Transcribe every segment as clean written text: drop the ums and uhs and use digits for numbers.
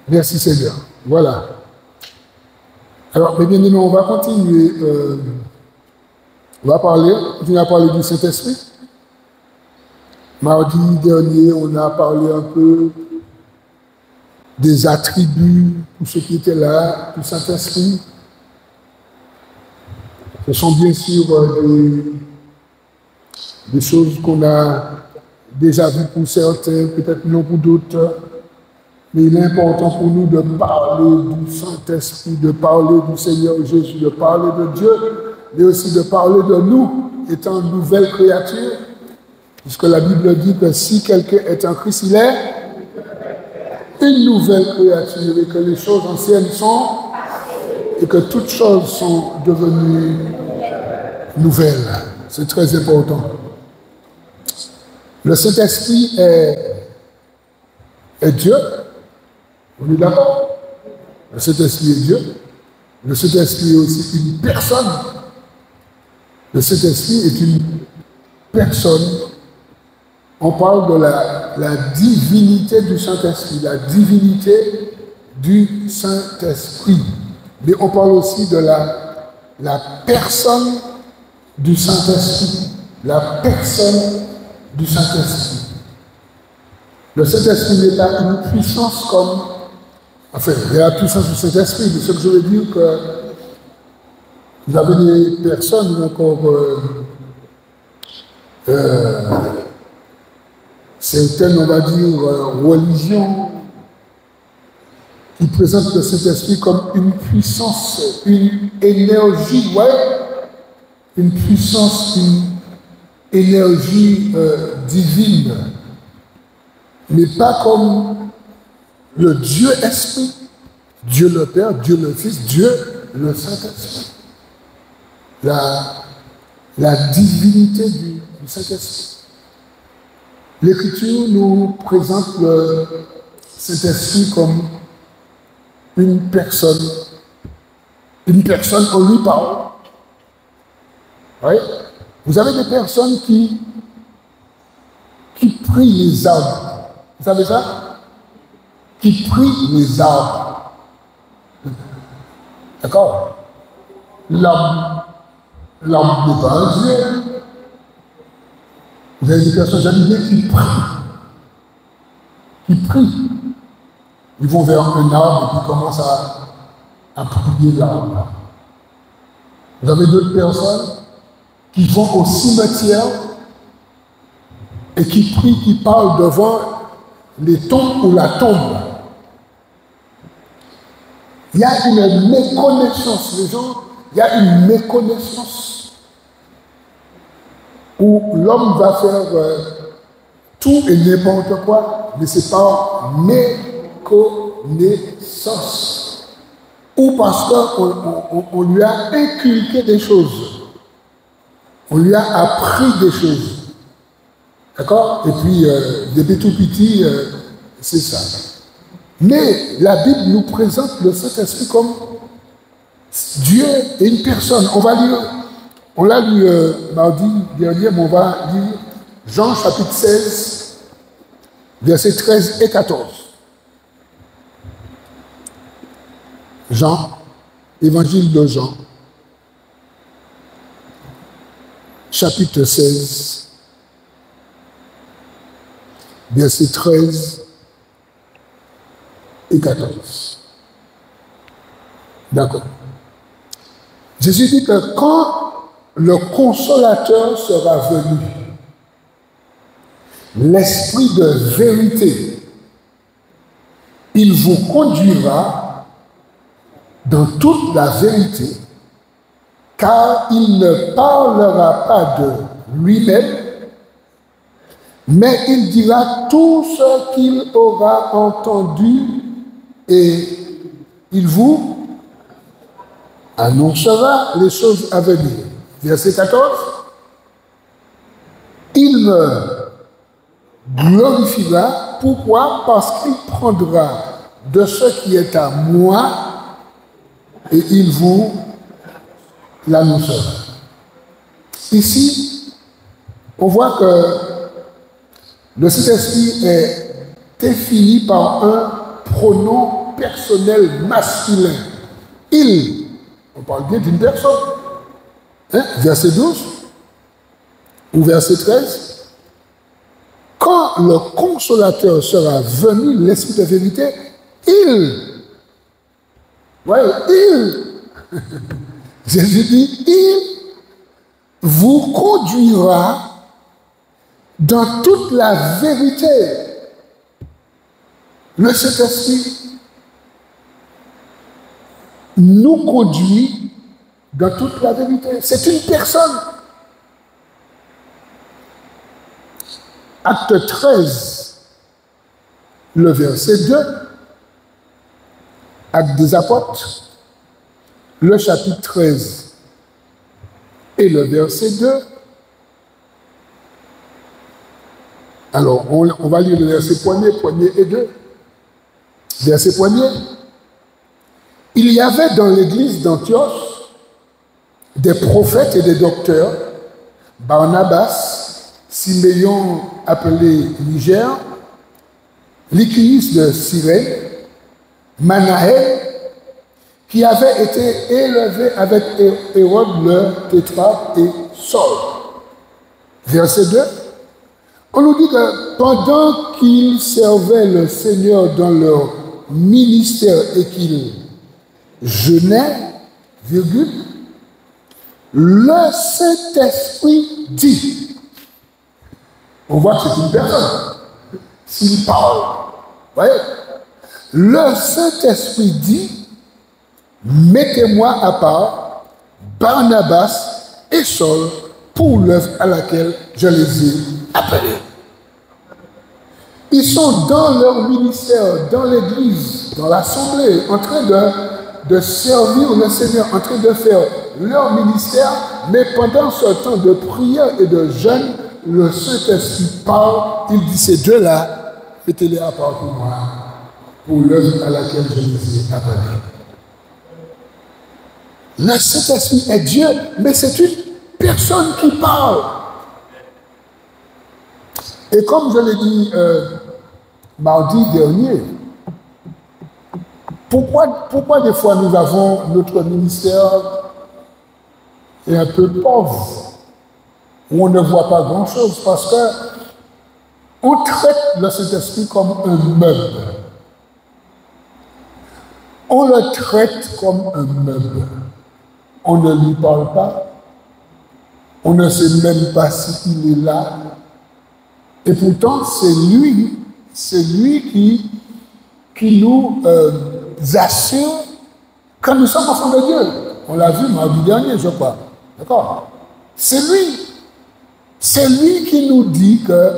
Merci Seigneur. Voilà. Alors, mes bien-aimés, on va continuer. On va continuer à parler du Saint-Esprit. Mardi dernier, on a parlé un peu des attributs, pour ceux qui étaient là, du Saint-Esprit. Ce sont bien sûr des choses qu'on a déjà vues pour certains, peut-être non pour d'autres. Mais il est important pour nous de parler du Saint-Esprit, de parler du Seigneur Jésus, de parler de Dieu, mais aussi de parler de nous, étant une nouvelle créature. Puisque la Bible dit que si quelqu'un est en Christ, il est une nouvelle créature et que les choses anciennes sont et que toutes choses sont devenues nouvelles. C'est très important. Le Saint-Esprit est Dieu. On est d'accord? Le Saint-Esprit est Dieu. Le Saint-Esprit est aussi une personne. Le Saint-Esprit est une personne. On parle de la divinité du Saint-Esprit, la divinité du Saint-Esprit. Mais on parle aussi de la personne du Saint-Esprit. La personne du Saint-Esprit. Le Saint-Esprit n'est pas une puissance comme... Enfin, il y a la puissance du Saint-Esprit, mais ce que je veux dire que vous avez des personnes encore... certaines, on va dire, religions qui présentent le Saint-Esprit comme une puissance, une énergie, ouais, une puissance, une énergie divine, mais pas comme le Dieu Esprit, Dieu le Père, Dieu le Fils, Dieu le Saint-Esprit. La divinité du Saint-Esprit. L'Écriture nous présente le Saint-Esprit comme une personne. Une personne, on lui parle. Oui. Vous avez des personnes qui prient les arbres. Vous savez ça? Qui prient les arbres. D'accord? L'homme n'est pas un Dieu. Vous avez des personnes, j'aime bien, qui prient. Ils vont vers un arbre et puis commencent à prier l'arbre. Vous avez d'autres personnes qui vont au cimetière et qui prient, qui parlent devant les tombes ou la tombe. Il y a une méconnaissance, les gens, il y a une méconnaissance où l'homme va faire tout et n'importe quoi, mais c'est par méconnaissance. Ou parce qu'on lui a inculqué des choses. On lui a appris des choses. D'accord? Et puis, depuis tout petit, c'est ça. Mais la Bible nous présente le Saint-Esprit comme Dieu et une personne. On l'a lu mardi dernier, mais on va lire Jean chapitre 16, versets 13 et 14. Jean, évangile de Jean, chapitre 16, versets 13 et 14. D'accord. Jésus dit que quand le Consolateur sera venu, l'Esprit de vérité, il vous conduira dans toute la vérité, car il ne parlera pas de lui-même, mais il dira tout ce qu'il aura entendu et il vous annoncera les choses à venir. Verset 14. Il me glorifiera. Pourquoi? Parce qu'il prendra de ce qui est à moi et il vous l'annoncera. Ici, on voit que le Saint-Esprit est défini par un pronom personnel masculin. Il, on parle bien d'une personne. Hein? Verset 12 ou verset 13. Quand le consolateur sera venu, l'esprit de vérité, Jésus dit, il vous conduira dans toute la vérité. Le Saint-Esprit nous conduit dans toute la vérité. C'est une personne. Acte 13, le verset 2, Acte des Apôtres, le chapitre 13 et le verset 2. Alors, on va lire le verset premier et 2. Verset premier. Il y avait dans l'église d'Antioche des prophètes et des docteurs, Barnabas, Siméon appelé Niger, Lycius de Cyrène, Manaël, qui avait été élevé avec Hérode le tétrarque et Saul. Verset 2. On nous dit que pendant qu'ils servaient le Seigneur dans leur ministère et qu'ils jeûnaient, virgule, le Saint-Esprit dit. On voit que c'est une personne. S'il parle, vous voyez, le Saint-Esprit dit, mettez-moi à part Barnabas et Saul pour l'œuvre à laquelle je les ai appelés. Ils sont dans leur ministère, dans l'église, dans l'assemblée, en train de servir le Seigneur, en train de faire leur ministère, mais pendant ce temps de prière et de jeûne, le Saint-Esprit parle, il dit ces deux-là, mettez-les à part pour moi, pour l'œuvre à laquelle je les ai appelés. Le Saint-Esprit est Dieu, mais c'est une personne qui parle. Et comme je l'ai dit mardi dernier, pourquoi des fois nous avons notre ministère est un peu pauvre, où on ne voit pas grand-chose, parce que on traite le Saint-Esprit comme un meuble. On le traite comme un meuble. On ne lui parle pas. On ne sait même pas s'il est là. Et pourtant, c'est lui qui nous assure que nous sommes enfants de Dieu. On l'a vu mardi dernier, je crois. D'accord? C'est lui. C'est lui qui nous dit que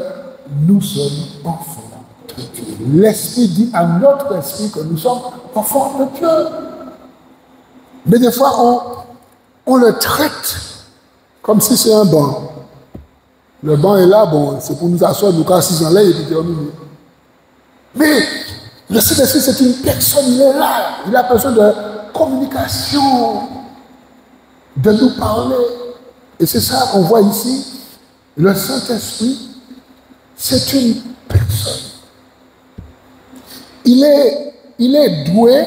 nous sommes enfants de Dieu. L'Esprit dit à notre esprit que nous sommes enfants de Dieu. Mais des fois, on le traite comme si c'est un banc. Le banc est là, bon, c'est pour nous asseoir, nous casser en l'air et puis terminer. Mais le Saint-Esprit, c'est une personne, il est là. Il a besoin de communication, de nous parler. Et c'est ça qu'on voit ici. Le Saint-Esprit, c'est une personne. Il est doué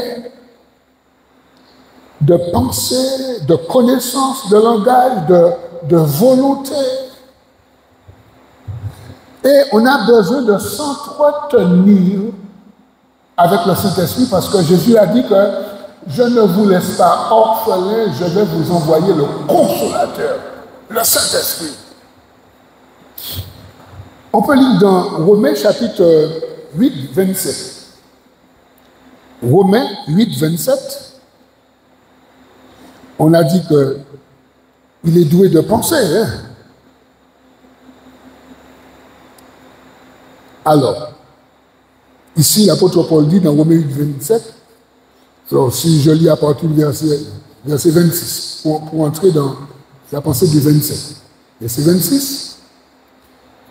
de pensée, de connaissance, de langage, de volonté. Et on a besoin de s'entretenir avec le Saint-Esprit parce que Jésus a dit que je ne vous laisse pas orphelins, je vais vous envoyer le Consolateur, le Saint-Esprit. On peut lire dans Romains chapitre 8, 27. Romains 8, 27. On a dit qu'il est doué de penser. Hein? Alors, ici, l'apôtre Paul dit dans Romains 8, 27, alors si je lis à partir du verset 26, pour entrer dans la pensée du 27. Verset 26.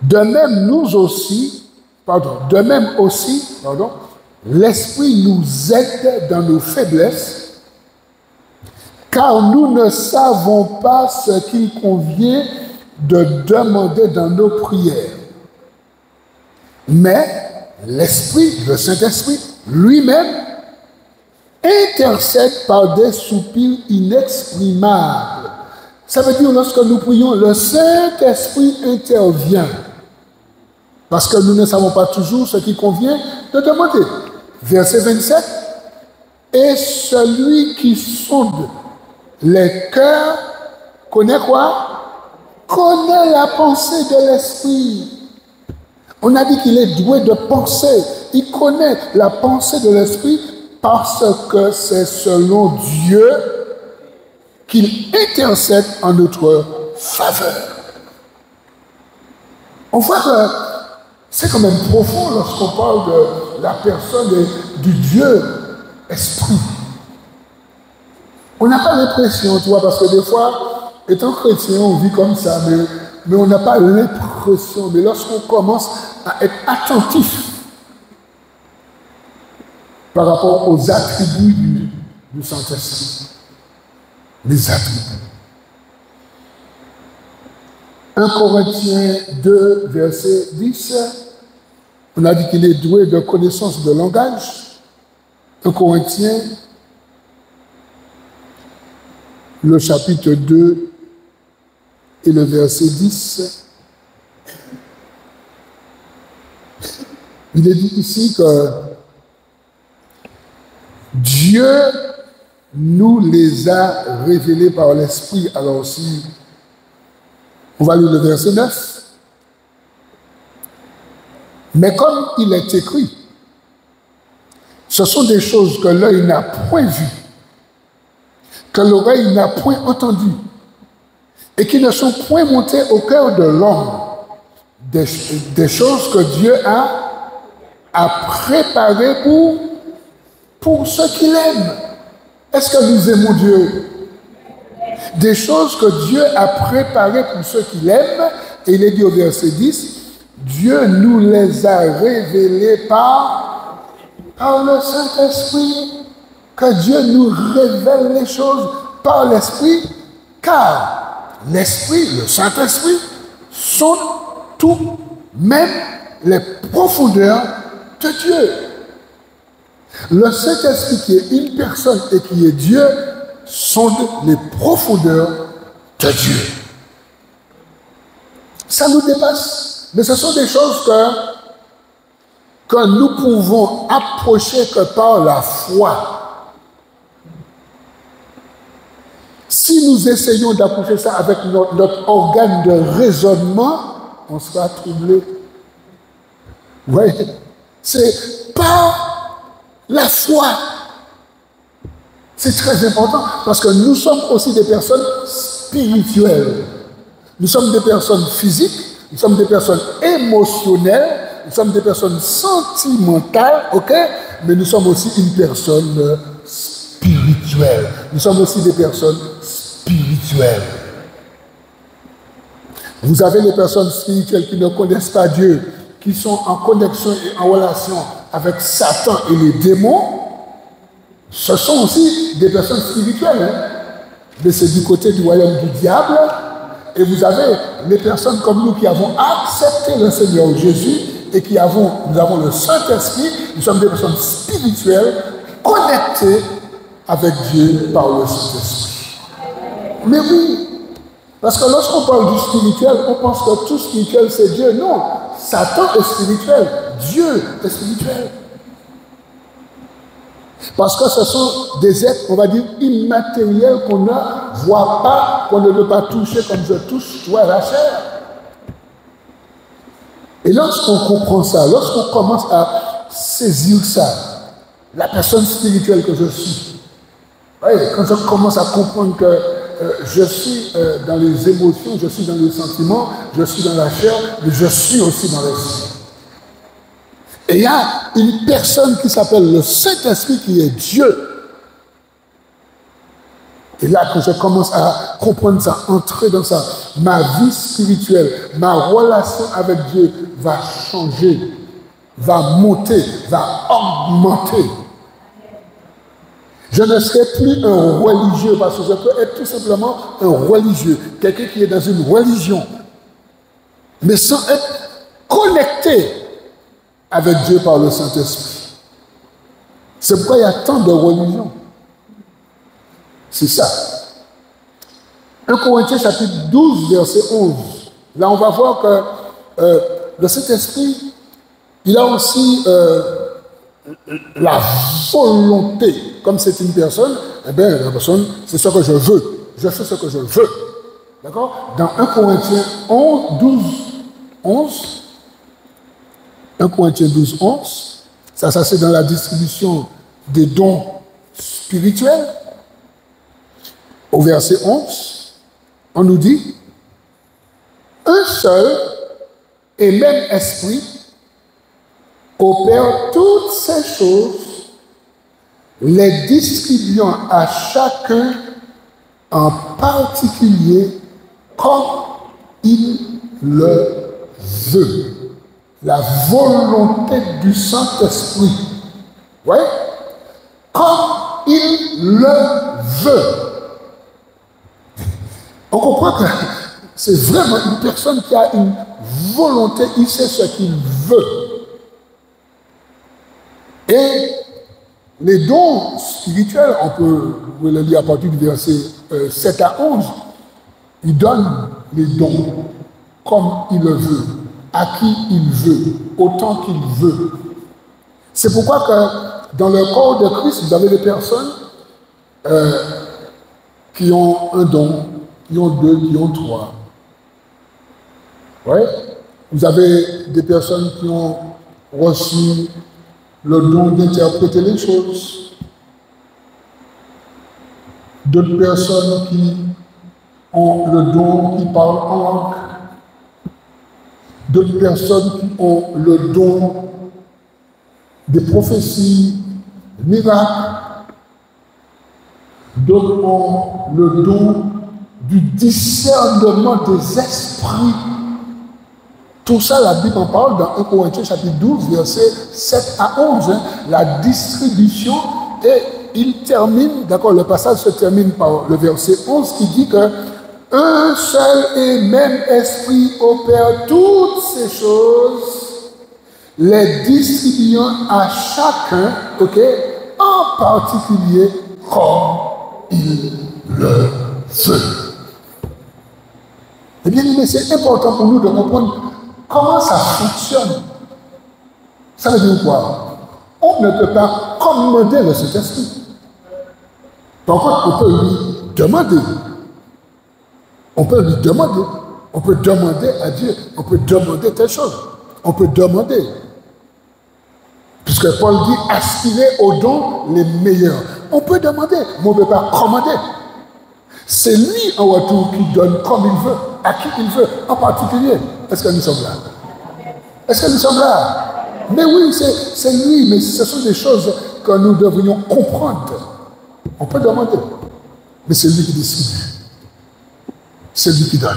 De même aussi, l'Esprit nous aide dans nos faiblesses, car nous ne savons pas ce qu'il convient de demander dans nos prières. Mais l'Esprit, le Saint-Esprit, lui-même, intercède par des soupirs inexprimables. Ça veut dire, lorsque nous prions, le Saint-Esprit intervient. Parce que nous ne savons pas toujours ce qui convient de demander. Verset 27. Et celui qui sonde les cœurs connaît quoi? Connaît la pensée de l'Esprit. On a dit qu'il est doué de penser. Il connaît la pensée de l'Esprit parce que c'est selon Dieu qu'il intercède en notre faveur. On voit que c'est quand même profond lorsqu'on parle de la personne du Dieu Esprit. On n'a pas l'impression, tu vois, parce que des fois, étant chrétien, on vit comme ça, mais on n'a pas l'impression. Mais lorsqu'on commence à être attentif par rapport aux attributs du Saint-Esprit, les attributs. 1 Corinthiens 2, verset 10, on a dit qu'il est doué de connaissance de langage. 1 Corinthiens, le chapitre 2 et le verset 10. Il est dit ici que Dieu nous les a révélés par l'Esprit. Alors si on va lire le verset 9. Mais comme il est écrit, ce sont des choses que l'œil n'a point vues, que l'oreille n'a point entendues, et qui ne sont point montées au cœur de l'homme. Des choses que Dieu a préparées pour ceux qui l'aiment. Est-ce que nous aimons Dieu? Des choses que Dieu a préparées pour ceux qui l'aiment, et il est dit au verset 10, Dieu nous les a révélées par le Saint-Esprit, que Dieu nous révèle les choses par l'Esprit, car l'Esprit, le Saint-Esprit, sont tout, même les profondeurs de Dieu. Le Saint-Esprit qui est une personne et qui est Dieu, sonde les profondeurs de Dieu. Ça nous dépasse, mais ce sont des choses que nous pouvons approcher que par la foi. Si nous essayons d'approcher ça avec notre organe de raisonnement, on sera troublé. Oui, c'est par la foi. C'est très important parce que nous sommes aussi des personnes spirituelles. Nous sommes des personnes physiques, nous sommes des personnes émotionnelles, nous sommes des personnes sentimentales, ok? Mais nous sommes aussi une personne spirituelle. Nous sommes aussi des personnes spirituelles. Vous avez les personnes spirituelles qui ne connaissent pas Dieu, qui sont en connexion et en relation avec Satan et les démons. Ce sont aussi des personnes spirituelles, hein? Mais c'est du côté du royaume du diable. Et vous avez les personnes comme nous qui avons accepté le Seigneur Jésus et nous avons le Saint-Esprit. Nous sommes des personnes spirituelles connectées avec Dieu par le Saint-Esprit. Mais oui, parce que lorsqu'on parle du spirituel, on pense que tout spirituel c'est Dieu. Non, Satan est spirituel, Dieu est spirituel. Parce que ce sont des êtres, on va dire, immatériels qu'on ne voit pas, qu'on ne peut pas toucher comme je touche, toi, la chair. Et lorsqu'on comprend ça, lorsqu'on commence à saisir ça, la personne spirituelle que je suis, quand je commence à comprendre que je suis dans les émotions, je suis dans les sentiments, je suis dans la chair, mais je suis aussi dans l'esprit. Et il y a une personne qui s'appelle le Saint-Esprit qui est Dieu. Et là, quand je commence à comprendre ça, entrer dans ça, ma vie spirituelle, ma relation avec Dieu va changer, va monter, va augmenter. Je ne serai plus un religieux parce que je peux être tout simplement un religieux, quelqu'un qui est dans une religion, mais sans être connecté avec Dieu par le Saint-Esprit. C'est pourquoi il y a tant de religions. C'est ça. 1 Corinthiens chapitre 12, verset 11. Là, on va voir que le Saint-Esprit, il a aussi la volonté. Comme c'est une personne, eh bien, la personne, c'est ce que je veux. Je fais ce que je veux. D'accord? Dans 1 Corinthiens 11, 1 Corinthiens 12, 11, ça c'est dans la distribution des dons spirituels. Au verset 11, on nous dit, un seul et même esprit opère toutes ces choses, les distribuant à chacun en particulier comme il le veut. La volonté du Saint-Esprit. Oui? Comme il le veut. On comprend que c'est vraiment une personne qui a une volonté, il sait ce qu'il veut. Et les dons spirituels, on peut le lire à partir du verset 7 à 11, il donne les dons comme il le veut, à qui il veut, autant qu'il veut. C'est pourquoi que dans le corps de Christ, vous avez des personnes qui ont un don, qui ont 2, qui ont 3. Ouais. Vous avez des personnes qui ont reçu le don d'interpréter les choses. D'autres personnes qui ont le don qui parlent en langue. D'autres personnes qui ont le don des prophéties, des miracles. D'autres ont le don du discernement des esprits. Tout ça, la Bible en parle dans 1 Corinthiens chapitre 12, versets 7 à 11. La distribution, et il termine, d'accord, le passage se termine par le verset 11 qui dit que un seul et même esprit opère toutes ces choses, les distribuant à chacun, ok, en particulier comme il le veut. Eh bien, mais c'est important pour nous de comprendre comment ça fonctionne. Ça veut dire quoi? On ne peut pas commander le Saint-Esprit. Par contre, on peut lui demander. On peut lui demander. On peut demander à Dieu. On peut demander telle chose. On peut demander. Puisque Paul dit aspirer aux dons les meilleurs. On peut demander, mais on ne peut pas commander. C'est lui en retour qui donne comme il veut, à qui il veut, en particulier. Est-ce que nous sommes là? Est-ce que nous sommes là? Mais oui, c'est lui, mais ce sont des choses que nous devrions comprendre. On peut demander, mais c'est lui qui distribue. C'est lui qui donne.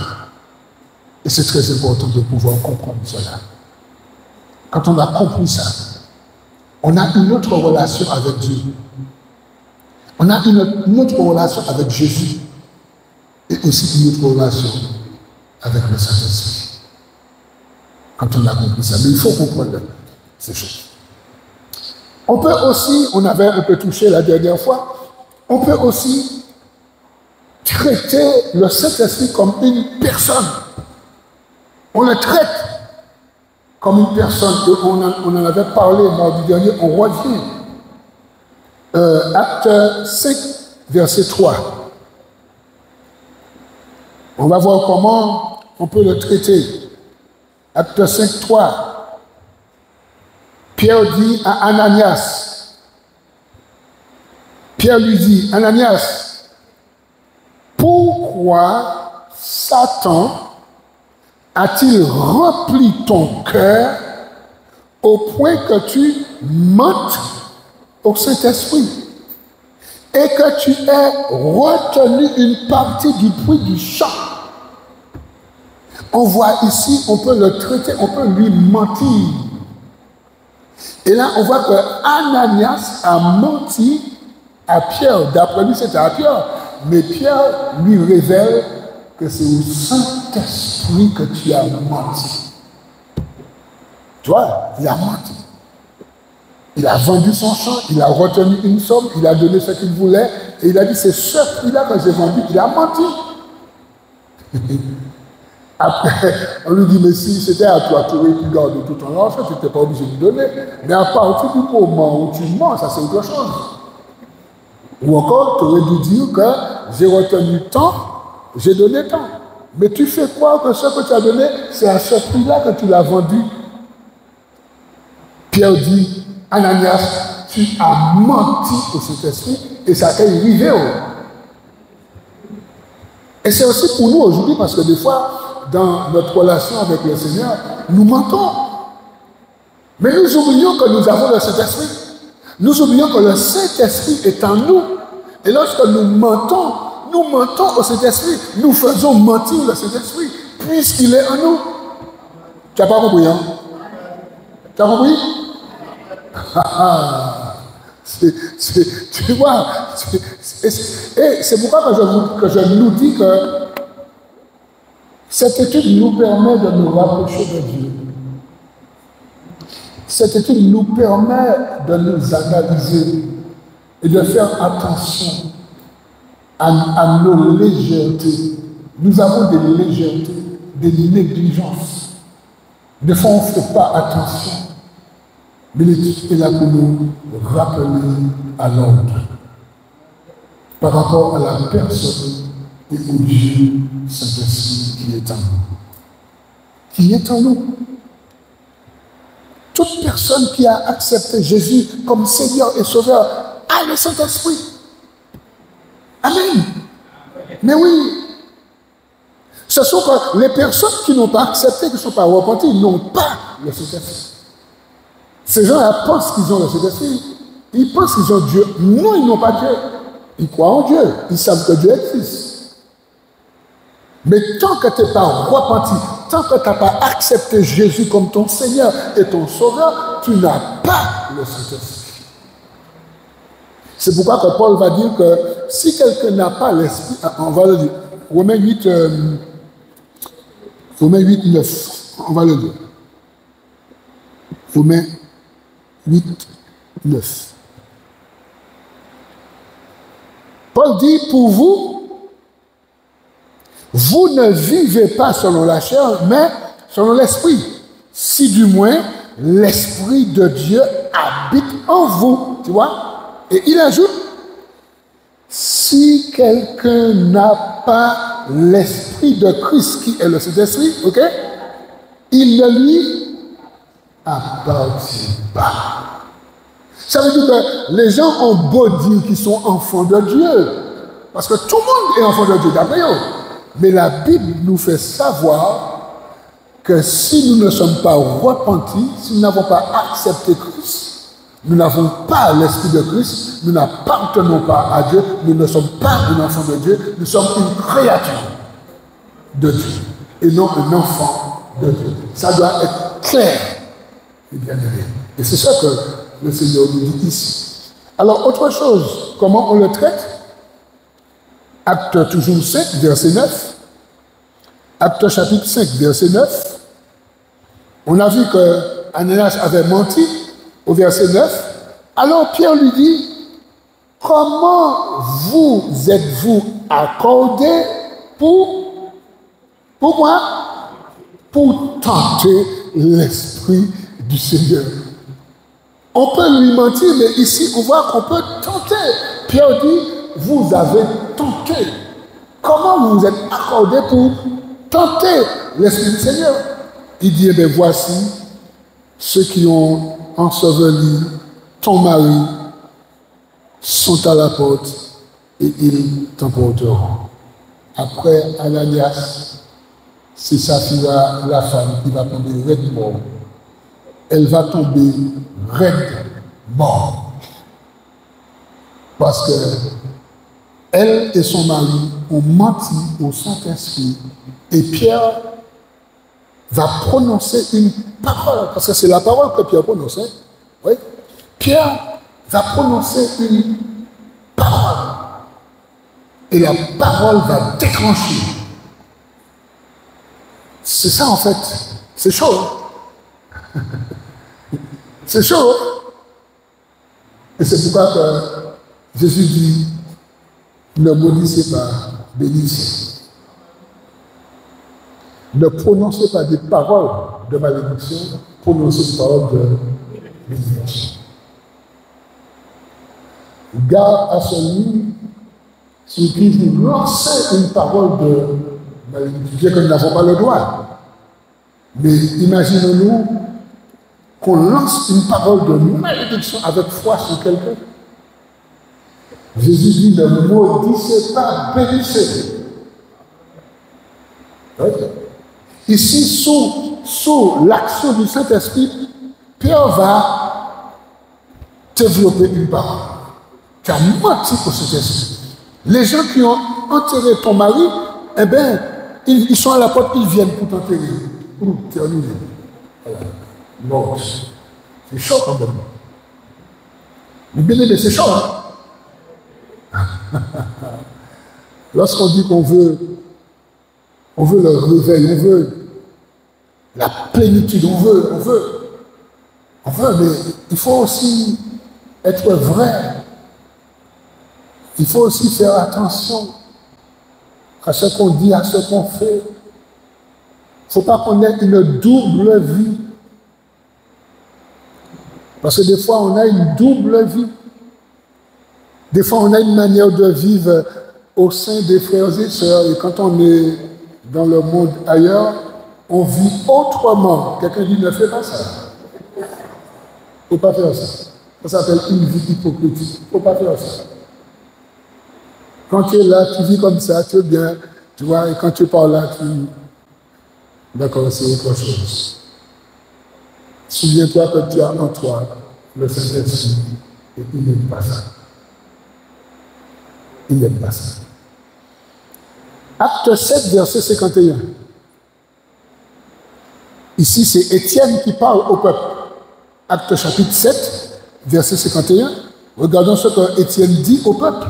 Et c'est très important de pouvoir comprendre cela. Quand on a compris ça, on a une autre relation avec Dieu. On a une autre relation avec Jésus. Et aussi une autre relation avec le Saint-Esprit. Quand on a compris ça. Mais il faut comprendre ces choses. On peut aussi, on avait un peu touché la dernière fois, on peut aussi traiter le Saint-Esprit comme une personne. On le traite comme une personne. On en avait parlé mardi dernier, on revient. Acte 5, verset 3. On va voir comment on peut le traiter. Acte 5, 3. Pierre dit à Ananias. Pierre lui dit, Ananias, pourquoi Satan a-t-il rempli ton cœur au point que tu mentes au Saint-Esprit et que tu aies retenu une partie du prix du champ? On voit ici, on peut le traiter, on peut lui mentir. Et là, on voit que Ananias a menti à Pierre. D'après lui, c'était à Pierre. Mais Pierre lui révèle que c'est au Saint-Esprit que tu as menti. Tu vois, il a menti. Il a vendu son champ, il a retenu une somme, il a donné ce qu'il voulait, et il a dit, c'est ce prix-là que j'ai vendu, il a menti. Après, on lui dit, mais si c'était à toi, tu aurais pu garder tout ton argent, tu n'étais pas obligé de donner. Mais à partir du moment où tu mens, ça c'est autre chose. Ou encore, tu aurais dû dire que j'ai retenu tant, j'ai donné tant. Mais tu fais croire que ce que tu as donné, c'est à ce prix-là que tu l'as vendu. Pierre dit, Ananias, tu as menti au Saint-Esprit et ça t'a arrivé. Et c'est aussi pour nous aujourd'hui parce que des fois, dans notre relation avec le Seigneur, nous mentons. Mais nous oublions que nous avons le Saint-Esprit. Nous oublions que le Saint-Esprit est en nous. Et lorsque nous mentons au Saint-Esprit. Nous faisons mentir le Saint-Esprit puisqu'il est en nous. Tu n'as pas compris, hein? Tu as compris? Tu vois, et c'est pourquoi que je nous dis que cette étude nous permet de nous rapprocher de Dieu. Cette étude nous permet de nous analyser et de faire attention à nos légèretés. Nous avons des légèretés, des négligences. Des fois, on ne fait pas attention. Mais l'étude est là pour nous rappeler à l'ordre par rapport à la personne et au Dieu Saint-Esprit qui est en nous. Qui est en nous. Toute personne qui a accepté Jésus comme Seigneur et Sauveur a le Saint-Esprit. Amen. Mais oui. Ce sont les personnes qui n'ont pas accepté, qui ne sont pas repenties, n'ont pas le Saint-Esprit. Ces gens-là pensent qu'ils ont le Saint-Esprit. Ils pensent qu'ils ont Dieu. Non, ils n'ont pas Dieu. Ils croient en Dieu. Ils savent que Dieu existe. Mais tant que tu n'es pas repenti, tant que tu n'as pas accepté Jésus comme ton Seigneur et ton Sauveur, tu n'as pas le Saint-Esprit. C'est pourquoi que Paul va dire que si quelqu'un n'a pas l'Esprit, on va le dire, Romains 8, 9, on va le dire. Romains 8, 9. Paul dit, pour vous, vous ne vivez pas selon la chair, mais selon l'esprit. Si du moins, l'esprit de Dieu habite en vous. Tu vois? Et il ajoute, si quelqu'un n'a pas l'esprit de Christ, qui est le Saint-Esprit, ok? Il ne lui appartient pas. Ça veut dire que les gens ont beau dire qu'ils sont enfants de Dieu. Parce que tout le monde est enfant de Dieu, d'après eux. Mais la Bible nous fait savoir que si nous ne sommes pas repentis, si nous n'avons pas accepté Christ, nous n'avons pas l'esprit de Christ, nous n'appartenons pas à Dieu, nous ne sommes pas un enfant de Dieu, nous sommes une créature de Dieu et non un enfant de Dieu. Ça doit être clair et bien aimé. Et c'est ça que le Seigneur nous dit ici. Alors, autre chose, comment on le traite? Acte toujours 5, verset 9. Acte chapitre 5, verset 9. On a vu que Ananias avait menti au verset 9. Alors Pierre lui dit, comment vous êtes-vous accordé pour quoi? Pour tenter l'esprit du Seigneur. On peut lui mentir, mais ici on voit qu'on peut tenter. Pierre dit, vous avez tenté. Comment vous vous êtes accordé pour tenter l'Esprit du Seigneur? Il dit, eh bien voici ceux qui ont enseveli ton mari sont à la porte et ils t'emporteront. Après Ananias, c'est Saphira, la femme, qui va tomber raide mort. Elle va tomber raide mort. Parce que elle et son mari ont menti au Saint-Esprit. Et Pierre va prononcer une parole, parce que c'est la parole que Pierre prononçait. Oui. Pierre va prononcer une parole. Et la parole va déclencher. C'est ça en fait. C'est chaud. C'est chaud. Et c'est pourquoi que Jésus dit, ne maudissez pas, bénissez. Ne prononcez pas des paroles de malédiction, prononcez des paroles de bénédiction. Garde à celui sur qui vous lancez une parole de malédiction, bien que nous n'avons pas le droit. Mais imaginons-nous qu'on lance une parole de malédiction avec foi sur quelqu'un. Jésus dit, ne maudissez pas, bénissez. Ici, sous l'action du Saint-Esprit, Pierre va développer une parole. Tu as menti au Saint-Esprit. Les gens qui ont enterré ton mari, eh bien, ils sont à la porte, ils viennent pour t'enterrer. Pour terminer. Voilà. Non. C'est chaud quand même. Mais bien aimé, c'est chaud, hein? Lorsqu'on dit qu'on veut le réveil, on veut la plénitude, on veut, mais il faut aussi être vrai. Il faut aussi faire attention à ce qu'on dit, à ce qu'on fait. Il ne faut pas qu'on ait une double vie. Parce que des fois, on a une double vie. Des fois, on a une manière de vivre au sein des frères et sœurs. Et quand on est dans le monde ailleurs, on vit autrement. Quelqu'un dit, ne fais pas ça. Il ne faut pas faire ça. Ça s'appelle une vie hypocritique. Il ne faut pas faire ça. Quand tu es là, tu vis comme ça, tu es bien, tu vois, et quand tu pars là, d'accord, c'est autre chose. Souviens-toi que tu as en toi le Saint-Esprit, et il n'aime pas ça. Il n'aime pas ça. Acte 7, verset 51. Ici, c'est Étienne qui parle au peuple. Acte chapitre 7, verset 51. Regardons ce que Étienne dit au peuple.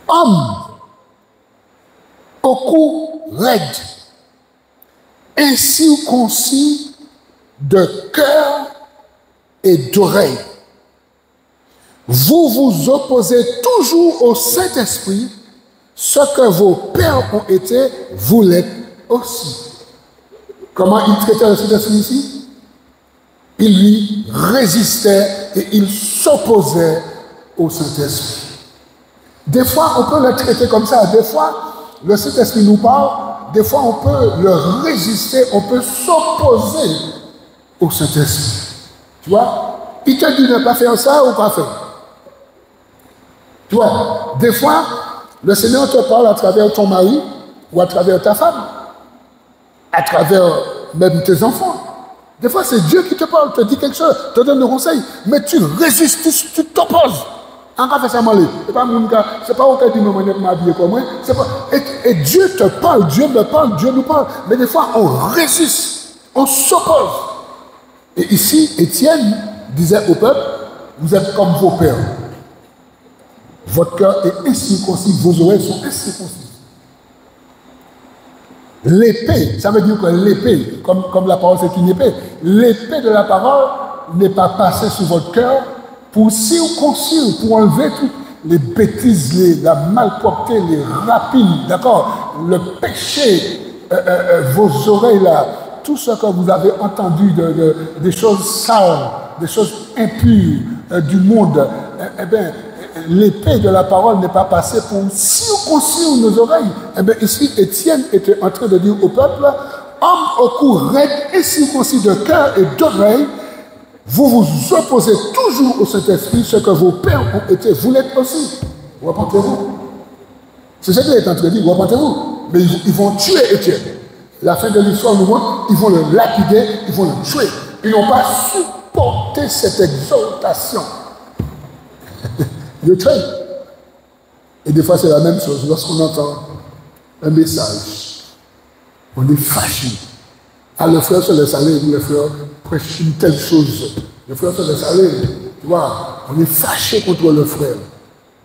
Homme au cou raide, incirconcis de cœur et d'oreille. Vous vous opposez toujours au Saint-Esprit, ce que vos pères ont été, vous l'êtes aussi. Comment il traitait le Saint-Esprit ici? Il lui résistait et il s'opposait au Saint-Esprit. Des fois, on peut le traiter comme ça. Des fois, le Saint-Esprit nous parle. Des fois, on peut le résister. On peut s'opposer au Saint-Esprit. Tu vois? Il te dit de ne pas faire ça ou pas faire. Tu vois? Des fois, le Seigneur te parle à travers ton mari ou à travers ta femme. À travers même tes enfants. Des fois, c'est Dieu qui te parle, te dit quelque chose, te donne des conseils. Mais tu résistes, tu t'opposes. C'est pas auquel dit m'habiller comme moi. Et Dieu te parle, Dieu me parle, Dieu nous parle. Mais des fois, on résiste, on s'oppose. Et ici, Étienne disait au peuple, vous êtes comme vos pères. Votre cœur est incirconcis, vos oreilles sont incirconcises. L'épée, ça veut dire que l'épée, comme la parole c'est une épée, l'épée de la parole n'est pas passée sur votre cœur pour circoncire, pour enlever toutes les bêtises, la malpropreté, les rapines, d'accord, le péché, vos oreilles là, tout ce que vous avez entendu des choses sales, des choses impures du monde, eh bien, l'épée de la parole n'est pas passée pour circoncire nos oreilles. Eh bien, ici, Étienne était en train de dire au peuple, homme au cou raide et circoncis de cœur et d'oreille, vous vous opposez toujours au Saint-Esprit, ce que vos pères ont été, vous l'êtes aussi. Repentez-vous. C'est ce qu'il est en train de dire, repentez-vous. Mais ils vont tuer Étienne. La fin de l'histoire nous montre, ils vont le lapider, ils vont le tuer. Ils n'ont pas supporté cette exaltation. Le train. Et des fois, c'est la même chose. Lorsqu'on entend un message, on est fâché. Ah, le frère se laisse aller, le frère prêche une telle chose. Le frère se laisse aller. Tu vois, on est fâché contre le frère.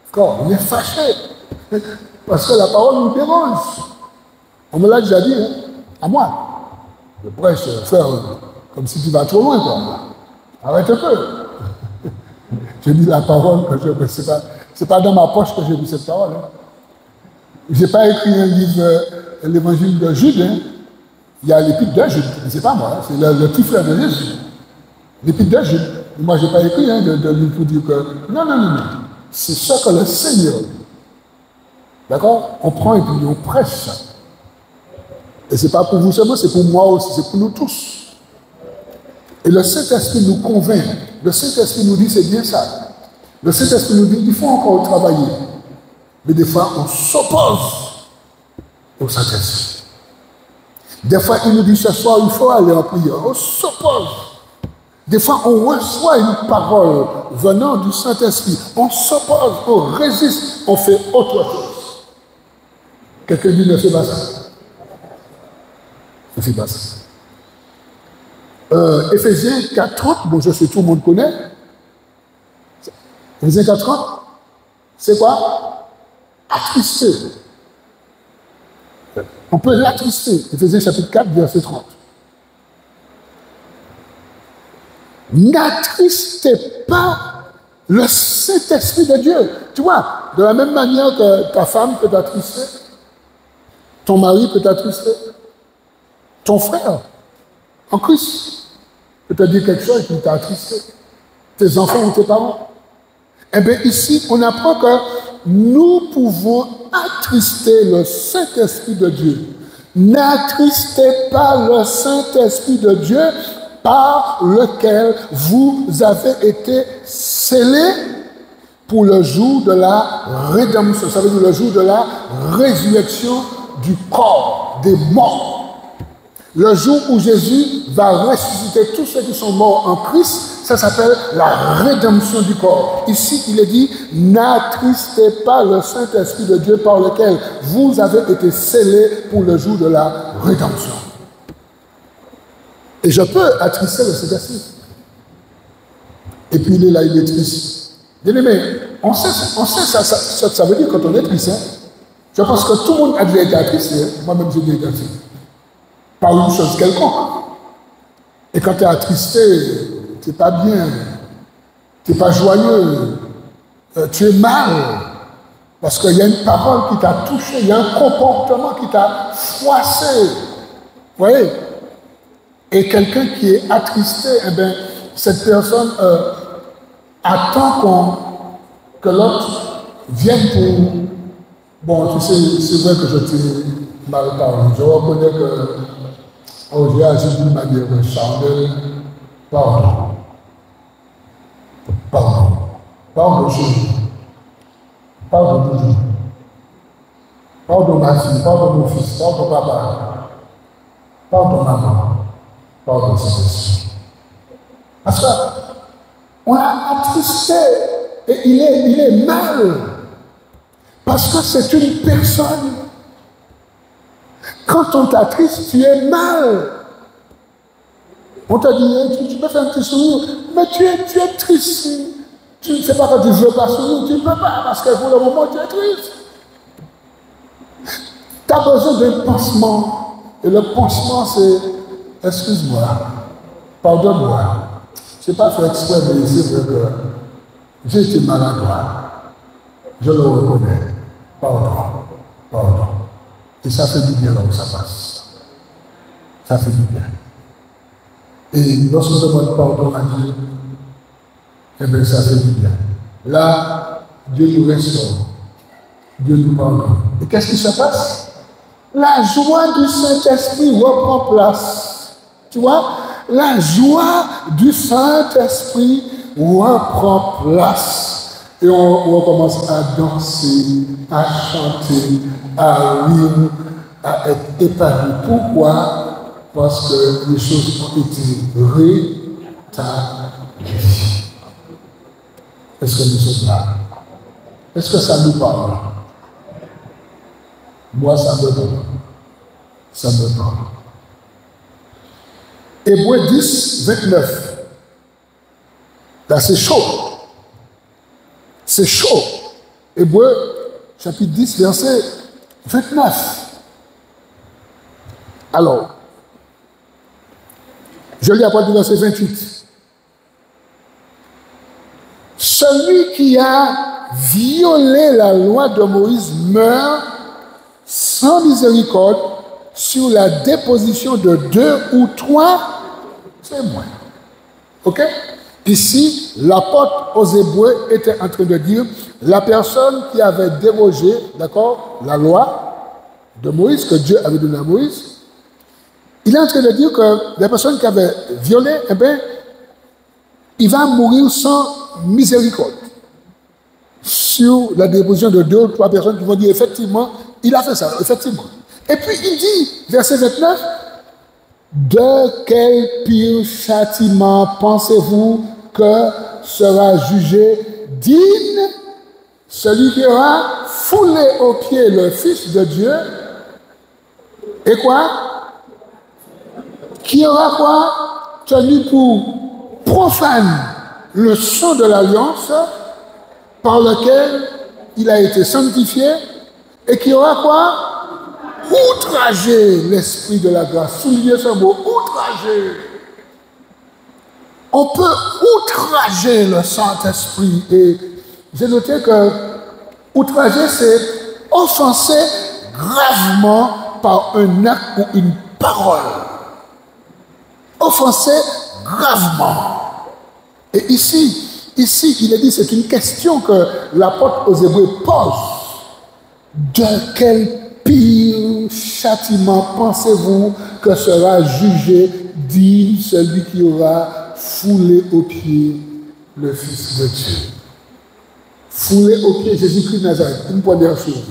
D'accord, on est fâché. Parce que la parole nous dérange. On me l'a déjà dit, hein, à moi. Je prêche, frère, comme si tu vas trop loin, quoi. Arrête un peu. Je dis la parole, c'est pas dans ma poche que j'ai vu cette parole. Hein. Je n'ai pas écrit un livre, l'évangile de Jude. Hein. Il y a l'épître de Jude, mais c'est pas moi, hein. C'est le petit frère de Jésus. L'épître de Jude. Moi, je n'ai pas écrit hein, de lui pour dire que. Non. C'est ce que le Seigneur dit. D'accord? On prend et puis on prêche ça. Et ce n'est pas pour vous seulement, c'est pour moi aussi, c'est pour nous tous. Et le Saint-Esprit nous convainc. Le Saint-Esprit nous dit c'est bien ça. Le Saint-Esprit nous dit il faut encore travailler. Mais des fois, on s'oppose au Saint-Esprit. Des fois, il nous dit ce soir, il faut aller en prière. On s'oppose. Des fois, on reçoit une parole venant du Saint-Esprit. On s'oppose, on résiste, on fait autre chose. Quelqu'un dit ne fait pas ça. Ne fait pas ça. Éphésiens 4:30, bon, je sais, tout le monde connaît. Éphésiens 4:30, c'est quoi? Attrister. On peut l'attrister. Éphésiens chapitre 4, verset 30. N'attristez pas le Saint-Esprit de Dieu. Tu vois, de la même manière que ta femme peut t'attrister, ton mari peut t'attrister, ton frère en Christ peut te dire quelque chose qui t'a attristé, tes enfants ou tes parents. Eh bien ici, on apprend que nous pouvons attrister le Saint-Esprit de Dieu. N'attristez pas le Saint-Esprit de Dieu par lequel vous avez été scellés pour le jour de la rédemption. Ça veut dire le jour de la résurrection du corps, des morts. Le jour où Jésus va ressusciter tous ceux qui sont morts en Christ, ça s'appelle la rédemption du corps. Ici, il est dit, n'attristez pas le Saint-Esprit de Dieu par lequel vous avez été scellés pour le jour de la rédemption. Et je peux attrister le Saint-Esprit. Et puis il est là, il est triste. Bien-aimé, on sait ce que ça veut dire quand on est triste. Hein? Je pense que tout le monde a déjà été attristé. Hein? Moi-même, j'ai déjà été attristé. Par une chose quelconque. Et quand tu es attristé, tu n'es pas bien, tu n'es pas joyeux, tu es mal. Parce qu'il y a une parole qui t'a touché, il y a un comportement qui t'a froissé. Vous voyez? Et quelqu'un qui est attristé, eh bien, cette personne attend que l'autre vienne pour... Bon, tu sais, c'est vrai que je t'ai mal parlé. Je reconnais que j'ai agi d'une manière charnelle. Pardon. Pardon, chérie. Pardon, toujours. Pardon, ma fille. Pardon, mon fils. Pardon, papa. Pardon, maman. Pardon, Saint-Esprit. Parce qu'on l'a attristé et il est mal. Parce que c'est une personne. Quand on t'attriste, tu es mal. On t'a dit, tu peux faire un petit sourire, mais tu es triste. Tu ne sais pas que tu ne veux pas sourire, tu ne peux pas, parce que pour le moment, tu es triste. Tu as besoin d'un pansement. Et le pansement, c'est, excuse-moi, pardonne-moi. Je n'ai pas fait exprès, mais c'est vrai que j'ai été maladroit. Je le reconnais. Pardon. Et ça fait du bien là où ça passe. Ça fait du bien. Et lorsqu'on demande pardon à Dieu, eh bien ça fait du bien. Là, Dieu nous restaure. Dieu nous pardonne. Et qu'est-ce qui se passe? La joie du Saint-Esprit reprend place. Tu vois? La joie du Saint-Esprit reprend place. Et on commence à danser, à chanter, à rire, à être épanoui. Pourquoi? Parce que les choses ont été rétablies. Est-ce que nous sommes là? Est-ce que ça nous parle? Moi, ça me parle. Ça me parle. Hébreux 10, 29. Là, c'est chaud. C'est chaud. Hébreux, chapitre 10, verset 29. Alors, je lis à partir du verset 28. celui qui a violé la loi de Moïse meurt sans miséricorde sur la déposition de 2 ou 3 témoins. Ok? Ici, l'apôtre aux Hébreux était en train de dire la personne qui avait dérogé, d'accord, la loi de Moïse, que Dieu avait donnée à Moïse, il est en train de dire que la personne qui avait violé, eh bien, il va mourir sans miséricorde sur la déposition de 2 ou 3 personnes qui vont dire effectivement, il a fait ça, effectivement. Et puis il dit, verset 29, de quel pire châtiment pensez-vous que sera jugé digne celui qui aura foulé aux pieds le Fils de Dieu et quoi? Qui aura quoi? Tenu pour profane le sang de l'alliance par lequel il a été sanctifié et qui aura quoi? Outragé l'esprit de la grâce. Soulignez ce mot, outragé. On peut outrager le Saint-Esprit. Et j'ai noté que outrager, c'est offenser gravement par un acte ou une parole. Offenser gravement. Et ici, il est dit, c'est une question que l'apôtre aux Hébreux pose. De quel pire châtiment pensez-vous que sera jugé digne celui qui aura foulé aux pieds le Fils de Dieu? Foulé aux pieds Jésus-Christ de Nazareth. Une première chose.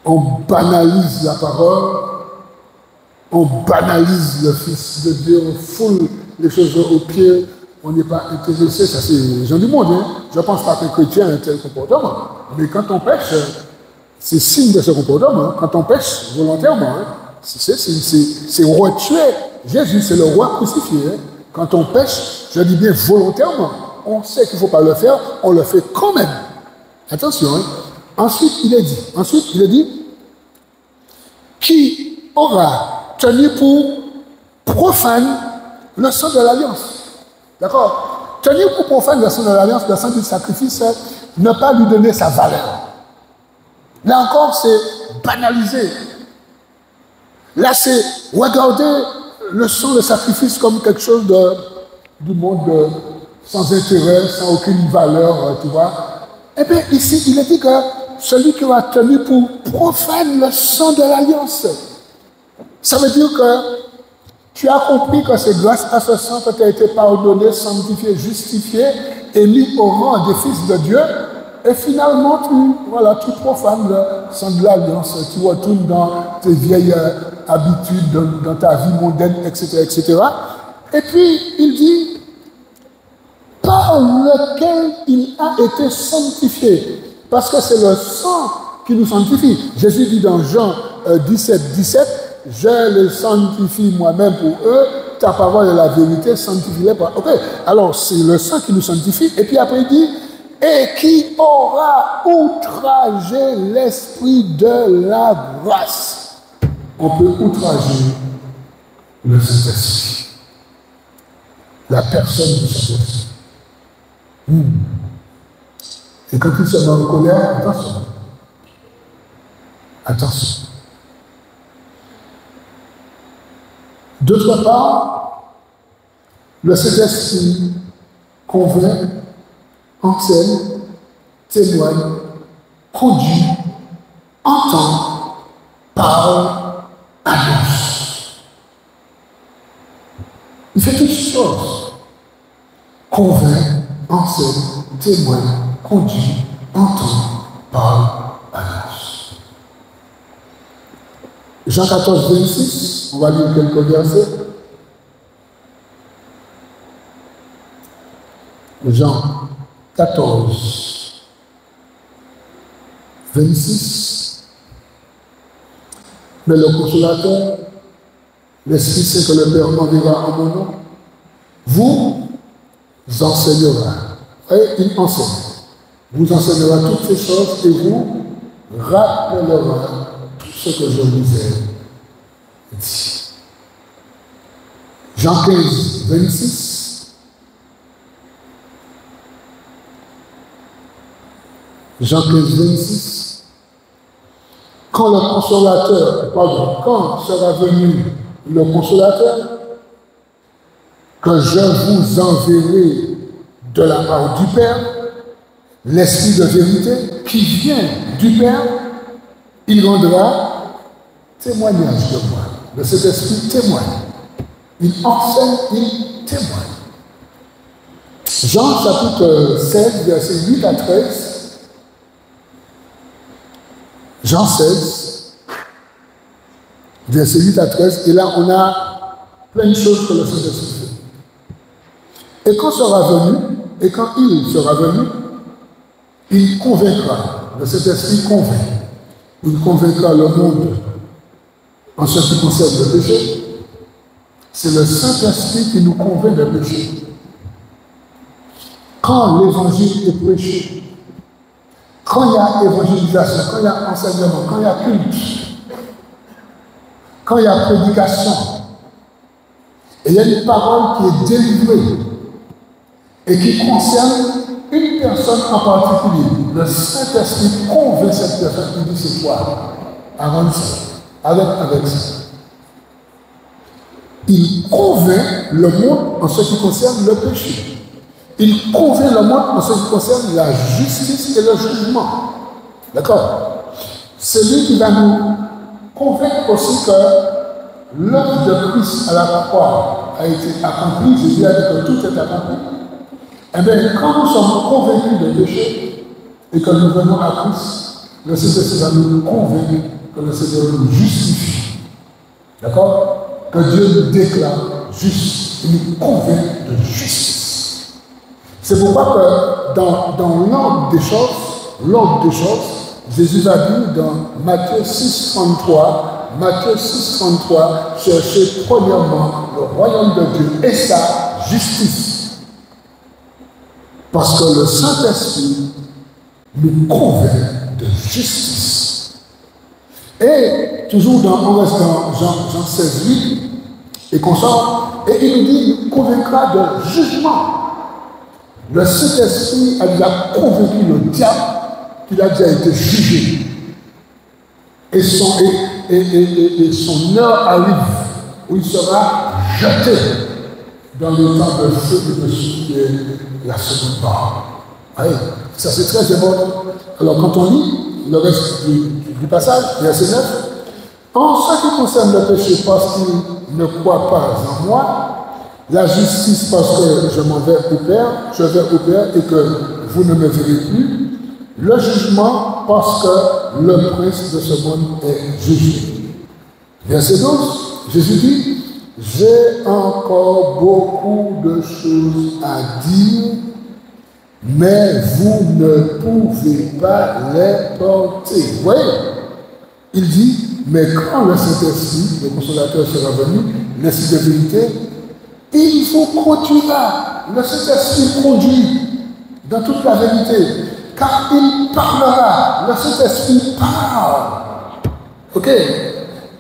On banalise la parole, on banalise le Fils de Dieu, on foule les choses aux pieds, on n'est pas intéressé, ça c'est les gens du monde. Hein. Je ne pense pas qu'un chrétien ait un tel comportement. Mais quand on pêche, c'est signe de ce comportement. Hein. Quand on pêche volontairement, hein, c'est retuer Jésus, c'est le roi crucifié. Hein. Quand on pêche, je dis bien volontairement, on sait qu'il ne faut pas le faire, on le fait quand même. Attention. Hein. Ensuite, il est dit, qui aura tenu pour profane le sang de l'alliance. D'accord? Tenir pour profane le sang de l'alliance, le sang du sacrifice, ne pas lui donner sa valeur. Là encore, c'est banaliser. Là, c'est regarder le sang de sacrifice comme quelque chose du monde sans intérêt, sans aucune valeur, tu vois. Eh bien, ici, il est dit que celui qui aura tenu pour profane le sang de l'alliance, ça veut dire que tu as compris que c'est grâce à ce sang que tu as été pardonné, sanctifié, justifié et mis au rang des fils de Dieu. Et finalement, tu profanes le sang de l'alliance. Tu retournes dans tes vieilles habitudes, dans ta vie mondaine, etc., etc. Et puis, il dit, par lequel il a été sanctifié. Parce que c'est le sang qui nous sanctifie. Jésus dit dans Jean 17, 17, je les sanctifie moi-même pour eux, ta parole est la vérité, sanctifie-les par... Ok, alors c'est le sang qui nous sanctifie, et puis après il dit, et qui aura outragé l'esprit de la grâce. On peut outrager le Saint-Esprit, la personne du Saint-Esprit. Et quand il se met en colère, attention. Attention. D'autre part, le Saint-Esprit convainc, enseigne, témoigne, conduit, entend, parle, annonce. Il fait toutes choses. Convainc, enseigne, témoigne, conduit, entend, parle, annonce. Jean 14, 26, on va lire quelques versets. Jean 14, 26. Mais le consolateur, l'Esprit Saint que le Père enverra en mon nom, vous enseignera. Et il enseigne. Vous enseignera toutes ces choses et vous rappellera tout ce que je vous ai dit. Jean 15, 26. Jean 15, 26. Quand sera venu le consolateur, que je vous enverrai de la part du Père, l'Esprit de vérité qui vient du Père, il rendra témoignage de moi. De cet esprit témoigne. Il enseigne, il témoigne. Jean chapitre 16, versets 8 à 13. Jean 16, versets 8 à 13. Et là, on a plein de choses que le Saint-Esprit fait. Et quand il sera venu, il convaincra. Le Saint-Esprit convainc. Il convaincra le monde en ce qui concerne le péché. C'est le Saint-Esprit qui nous convainc des péchés. Quand l'évangile est prêché, quand il y a évangélisation, quand il y a enseignement, quand il y a culte, quand il y a prédication, et il y a une parole qui est délivrée et qui concerne une personne en particulier, le Saint-Esprit convainc cette personne qui dit c'est quoi? Avance ça, avec ça. Il convainc le monde en ce qui concerne le péché. Il convainc le monde en ce qui concerne la justice et le jugement. D'accord? C'est lui qui va nous convaincre aussi que l'œuvre de Christ à la croix a été accomplie. Jésus a dit que tout est accompli. Eh bien, quand nous sommes convaincus des péchés et que nous venons à Christ, le Saint-Esprit va nous convaincre que le Seigneur nous justifie. D'accord? Que Dieu nous déclare juste. Il nous convainc de justice. C'est pourquoi que dans l'ordre des choses, Jésus a dit dans Matthieu 6, 33, cherchez premièrement le royaume de Dieu et sa justice. Parce que le Saint-Esprit nous convainc de justice. Et toujours on reste dans Jean 16, 8, et qu'on sort, et il nous dit, il nous convaincra de jugement. Le Saint-Esprit a déjà convaincu le diable qu'il a déjà été jugé. Et son heure arrive où il sera jeté dans le temps de feu et de souffle qui est la seconde part. Allez, ça c'est très important. Alors quand on lit le reste du passage, verset 9, en ce qui concerne le péché parce qu'il ne croit pas en moi, la justice parce que je m'en vais au Père et que vous ne me verrez plus, le jugement parce que le prince de ce monde est jugé. Verset 12, Jésus dit, j'ai encore beaucoup de choses à dire, mais vous ne pouvez pas les porter. Vous voyez? Il dit, mais quand le Saint-Esprit, le consolateur sera venu, l'Esprit de vérité, il vous conduira. Le Saint-Esprit conduit dans toute la vérité, car il parlera. Le Saint-Esprit parle. Ok?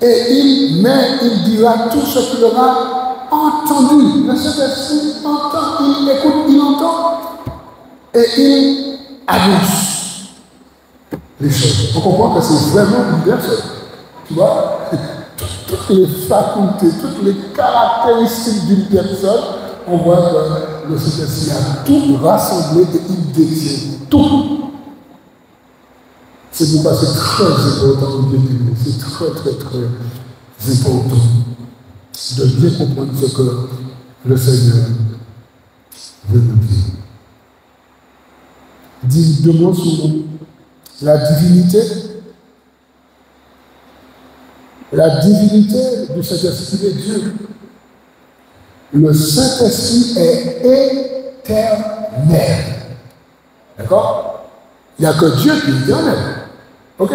Et il dira tout ce qu'il aura entendu. Le Saint-Esprit entend, il écoute, il entend, et il annonce les choses. On comprend que c'est vraiment universel. Tu vois? Toutes les facultés, toutes les caractéristiques d'une personne, on voit que le Saint-Esprit a tout rassemblé et il détient tout. C'est pourquoi c'est très important de bien aimer. C'est très important de bien comprendre ce que le Seigneur veut nous dire. Dis deux mots sur la divinité. La divinité du Saint-Esprit est Dieu. Le Saint-Esprit est éternel. D'accord? Il n'y a que Dieu qui est éternel. Ok?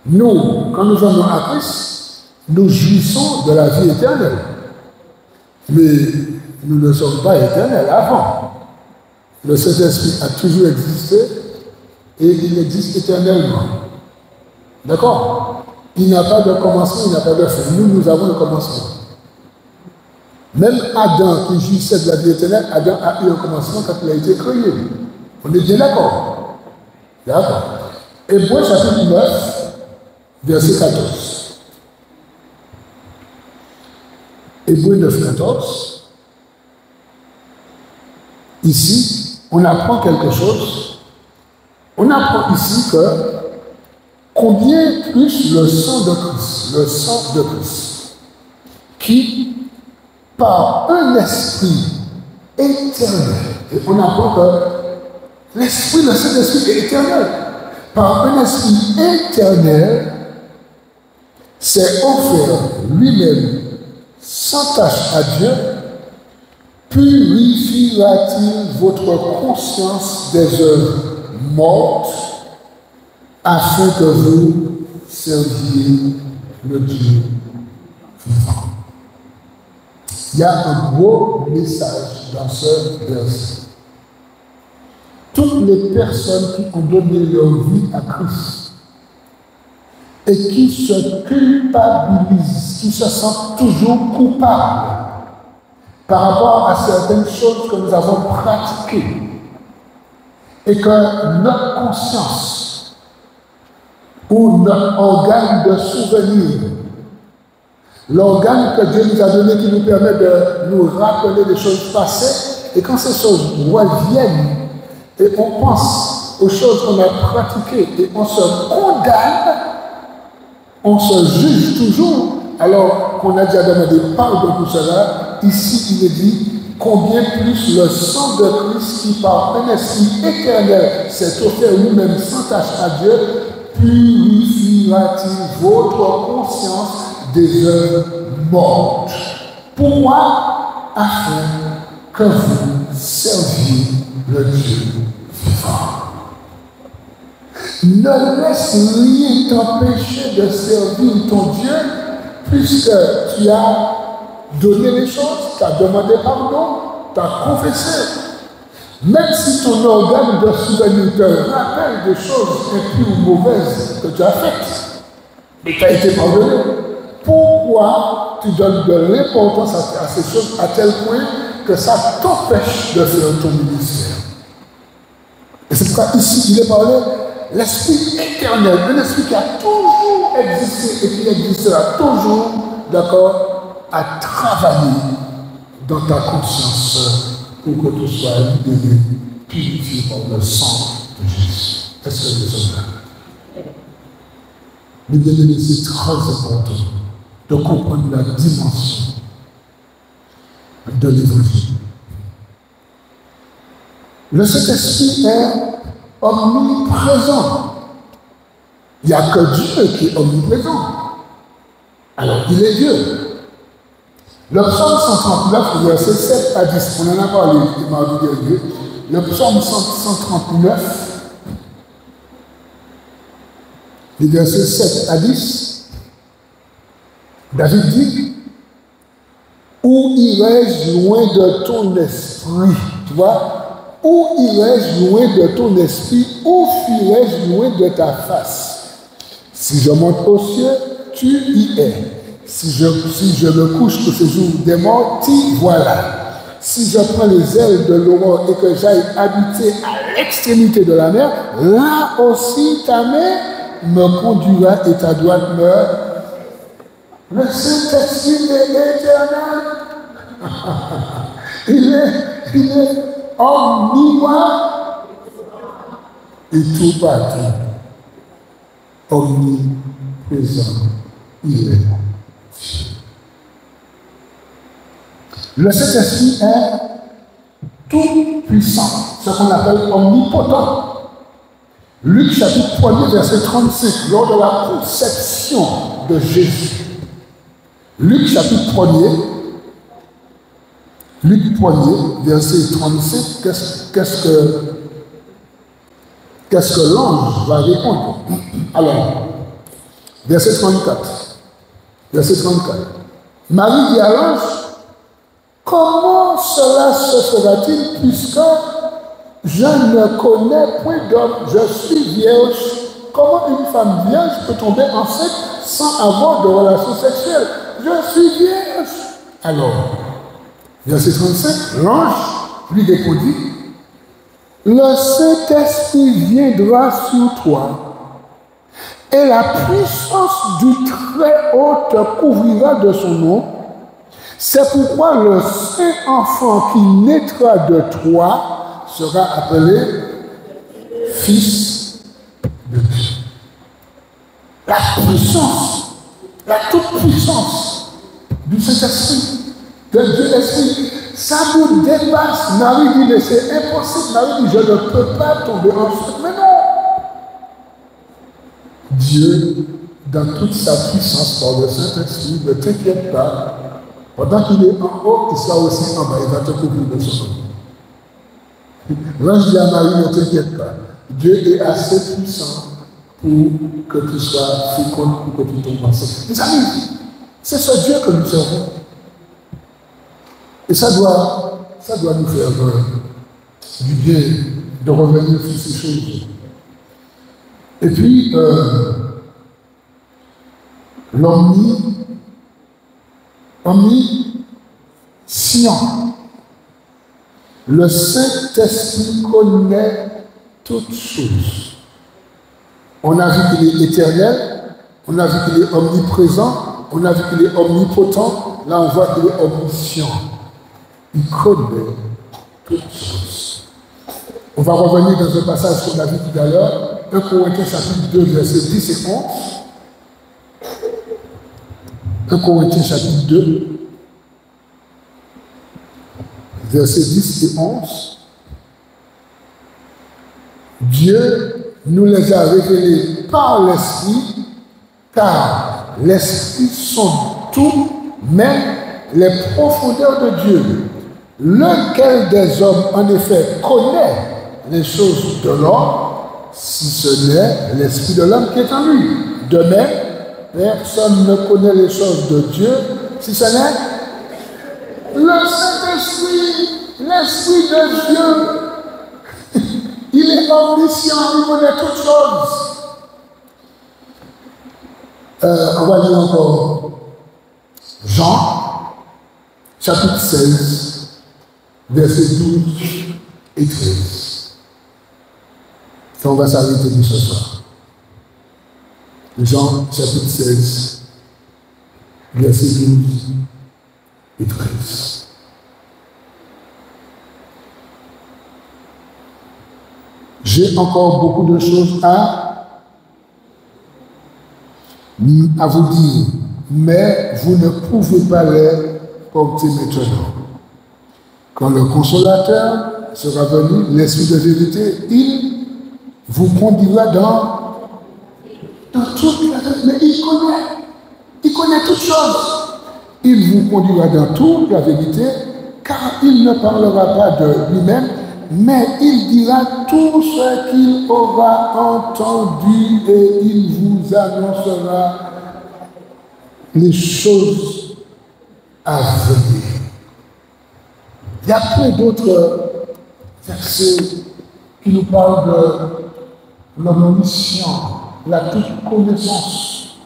Nous, quand nous venons à Christ, nous jouissons de la vie éternelle. Mais nous ne sommes pas éternels avant. Le Saint-Esprit a toujours existé et il existe éternellement. D'accord? Il n'a pas de commencement, il n'a pas de fin. Nous avons le commencement. Même Adam, qui jouissait de la vie éternelle, Adam a eu un commencement quand il a été créé. On est bien d'accord. D'accord. Hébreux chapitre 9, verset 14. Hébreux 9, 14. Ici, on apprend quelque chose. On apprend ici que combien plus le sang de Christ, qui, par un esprit éternel, et on apprend que l'esprit, le Saint-Esprit est éternel, par un esprit éternel, s'est offert lui-même sans tache à Dieu, purifiera-t-il votre conscience des œuvres mortes afin que vous serviez le Dieu vivant. Il y a un gros message dans ce verset. Toutes les personnes qui ont donné leur vie à Christ et qui se culpabilisent, qui se sentent toujours coupables par rapport à certaines choses que nous avons pratiquées et que notre conscience ou notre organe de souvenir, l'organe que Dieu nous a donné qui nous permet de nous rappeler des choses passées, et quand ces choses reviennent et on pense aux choses qu'on a pratiquées et on se condamne, on se juge toujours, alors qu'on a déjà demandé pardon pour cela. Ici, il est dit combien plus le sang de Christ, qui par un esprit éternel s'est offert lui-même sans tache à Dieu, purifiera-t-il votre conscience des œuvres mortes. Pourquoi? Afin que vous serviez le Dieu vivant. Ne laisse rien t'empêcher de servir ton Dieu, puisque tu as donné les choses, tu as demandé pardon, tu as confessé. Même si ton organe de souvenir te rappelle des choses impures ou mauvaises que tu as faites, et tu as été pardonné, pourquoi tu donnes de l'importance à ces choses à tel point que ça t'empêche de faire ton ministère? Et c'est pourquoi ici il est parlé l'esprit éternel, un esprit qui a toujours existé et qui existera toujours, d'accord, à travailler dans ta conscience pour que tu sois libéré, purifié par le sang de Jésus. Est-ce que nous sommes là? Mais bien aimés, c'est très important de comprendre la dimension de l'évangile. Le Saint-Esprit est omniprésent. Il n'y a que Dieu qui est omniprésent. Alors, il est Dieu. Le psaume 139, verset 7 à 10, on en a parlé mardi dernier. Le psaume 139, les versets 7 à 10, David dit: où irais-je loin de ton esprit? Tu vois? Où irais-je loin de ton esprit? Où fuirais-je loin de ta face? Si je monte aux cieux, tu y es. Si je me couche au séjour des morts, t'y voilà. Si je prends les ailes de l'aurore et que j'aille habiter à l'extrémité de la mer, là aussi ta main me conduira et ta droite me... Le Saint-Esprit est éternel. Il est omnipotent et tout partout. Omniprésent. Il est. Le Saint-Esprit est tout puissant, ce qu'on appelle omnipotent. Luc chapitre 1er, verset 35, lors de la conception de Jésus. Luc chapitre 1er, Luc 1er, verset 35, qu'est-ce que l'ange va répondre? Alors, verset 34. Verset 34. Marie dit à l'ange: comment cela se fera-t-il puisque je ne connais point d'homme, je suis vierge? Comment une femme vierge peut tomber enceinte sans avoir de relation sexuelle? Je suis vierge. Alors, verset 35, l'ange lui répondit: le Saint-Esprit viendra sur toi et la puissance du Très-Haut te couvrira de son nom. C'est pourquoi le Saint-Enfant qui naîtra de toi sera appelé Fils de Dieu. La puissance, la toute-puissance du Saint-Esprit, de Dieu Esprit, ça nous dépasse. Marie dit, mais c'est impossible. Marie dit, je ne peux pas tomber enceinte. Mais non. Dieu, dans toute sa puissance par le Saint-Esprit, ne t'inquiète pas. Pendant qu'il est en haut, il sera aussi en bas. Il va te couvrir de son nom. L'ange dit à Marie, ne t'inquiète pas. Dieu est assez puissant pour que tu sois féconde, pour que tu tombes enceinte. Mes amis, c'est ce Dieu que nous servons. Et ça doit nous faire du bien de revenir sur ces choses. Et puis, omniscient. Le Saint-Esprit connaît toutes choses. On a vu qu'il est éternel, on a vu qu'il est omniprésent, on a vu qu'il est omnipotent, là on voit qu'il est omniscient. Il connaît toutes choses. On va revenir dans un passage qu'on a vu tout à l'heure, 1 Corinthiens chapitre 2, versets 10 et 11. 1 Corinthiens chapitre 2, versets 10 et 11. Dieu nous les a révélés par l'Esprit, car l'Esprit sonde tout, même les profondeurs de Dieu. Lequel des hommes, en effet, connaît les choses de l'homme, si ce n'est l'Esprit de l'homme qui est en lui. De même, personne ne connaît les choses de Dieu, si ce n'est le Saint-Esprit, l'Esprit de Dieu. Il est omniscient, il connaît toutes choses. On va lire encore Jean, chapitre 16, versets 12 et 13. Ça, on va s'arrêter de ce soir. Jean, chapitre 16, versets 12 et 13. J'ai encore beaucoup de choses à vous dire, mais vous ne pouvez pas les porter maintenant. Quand le consolateur sera venu, l'Esprit de vérité, il vous conduira dans toute la vérité. Mais il connaît toutes choses. Il vous conduira dans toute la vérité, car il ne parlera pas de lui-même, mais il dira tout ce qu'il aura entendu et il vous annoncera les choses à venir. Il y a plein d'autres versets qui nous parlent de l'omniscience, la toute connaissance.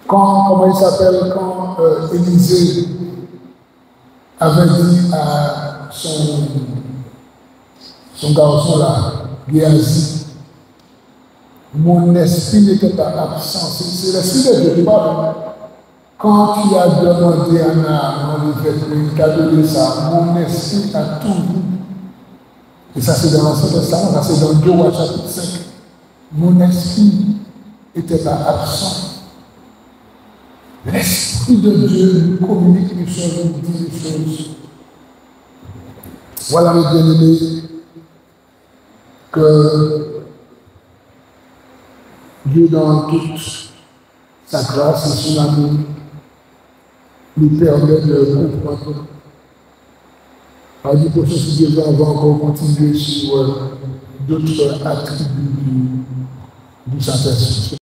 Comment il s'appelle, quand Élisée avait dit à son garçon là, Géasi, mon esprit n'était pas absent. C'est l'esprit de Dieu qui parle. Quand tu as demandé à Naaman, il t'a donné ça, mon esprit a tout vu. Et ça c'est dans l'Ancien Testament, ça c'est dans 2 Rois chapitre 5. Mon esprit n'était pas absent. L'Esprit de Dieu nous communique les choses, nous dit les choses. Voilà, mes bien-aimés, que Dieu, dans toute sa grâce et son amour, nous permet de comprendre. À du prochain sujet, on va encore continuer sur d'autres attributs du Saint-Esprit.